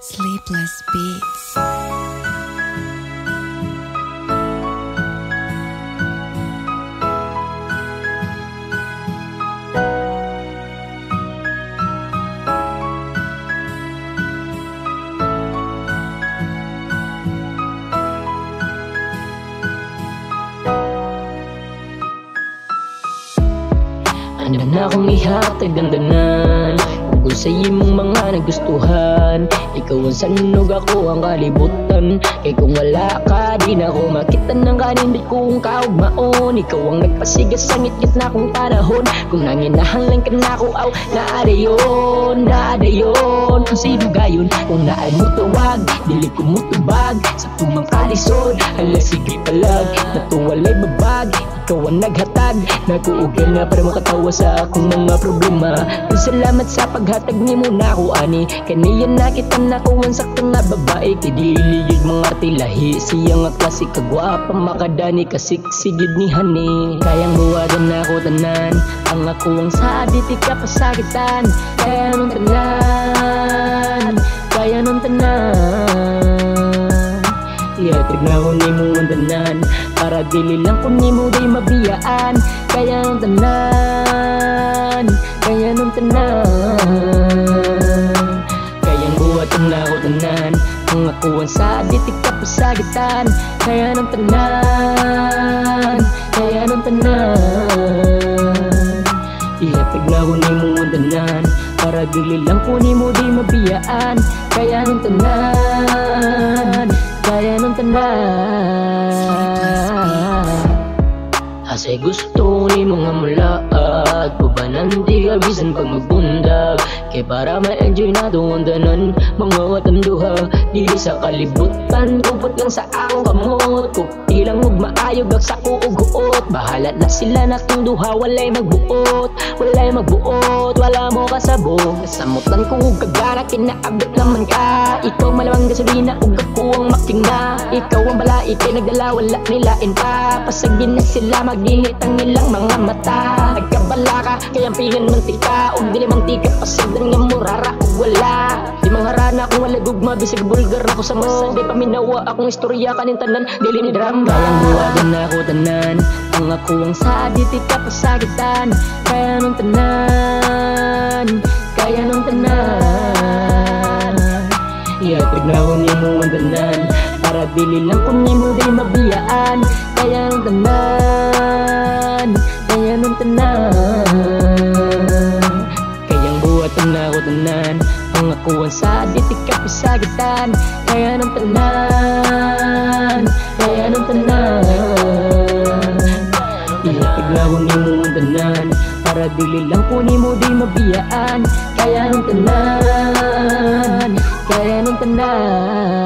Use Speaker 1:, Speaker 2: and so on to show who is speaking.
Speaker 1: Sleepless Beats.
Speaker 2: Ano na akong ihatag ang danan tungkol sa imong mga nagustuhan. Ikaw ang sanog, ako ang kalibutan. Kay kung wala ka, di na ako makita ng kanindot kong kaugmaon. Ikaw ang nagpasigas sa ngit-ngit na akong panahon. Kung nanginahanglan ka na ako, aw, naada yun. Kung sino gayon, kung naay mo tuwag, dili ko mo tubag sa tumang kalisod. Hala, sige palag, natuwalay babag. Ikaw ang naghatag, nakuugal na para makatawa sa akong mga problema. Pero salamat sa paghatag ni mo na ako, ani. Kaniyan nakita na ko ang sakto na babae. Kidiliyod mga artilahi, siya nga klase kagwapa, makadani kasiksigid ni Hani. Kayang buwadan na ako tanan, ang ako ang sadit, ikapasakitan. Kaya nung tanan, kaya nung tanan. Ihatag na ko ni mo ang tanan, para dili lang ko ni mo day mabiyaan. Kaya nung tanan, kaya nung tanan. Kayang buwatan na ko tanan, ang ako ang sadit, ikapasakitan. Kaya nung tanan, kaya nung tanan. Ihatag na ko ni mo ang tanan, para dili lang ko ni mo day mabiyaan. Kaya nung tanan, kaya nung tanan. Asay gusto ni mga mulaat, pubanan di kabisan pag magbundag. Kaya para ma-enjoy na doon tanan, mga watanduha dili sa kalibutan. Kupot lang sa akong kamot, kupti lang ug maayog ang sa kuuguot. Bahala na sila na kung duha, walay magbuot. Wala mo kasabog, kasamutan ko ug kagana, kinaabot naman ka. Ikaw malawang gasolina ug ako ang makina. Ikaw ang balait, kay nagdala wala nilain pa. Pasagin na sila, maginit ang ilang mga mata. Nagkabala ka, kaya pingan mantika, ug dili mantika pasagdan nga murara ug wala. Di mangharana kung wala gugma, bisig bulgar na ko sa masa. Di paminawa akong istorya kanin tanan, dili ni drama. Kayang buwagan na ako tanan, ang ako ang sadit, ikapasakitan. Kaya nung tanan, kaya nung tanan. Ihatag na ko ni mo ang tanan, para dili lang ko ni mo di mabiyaan. Kaya nung tanan, kaya nung tanan. Kayang buwatan na ako tanan, ang ako ang sadit, ikapasakitan. Kaya nung tanan, kaya nung tanan. Ihatag na ko ni mo ang tanan, para dili lang ko ni mo di mabiyaan. Kaya nung tanan, kaya nung tanan.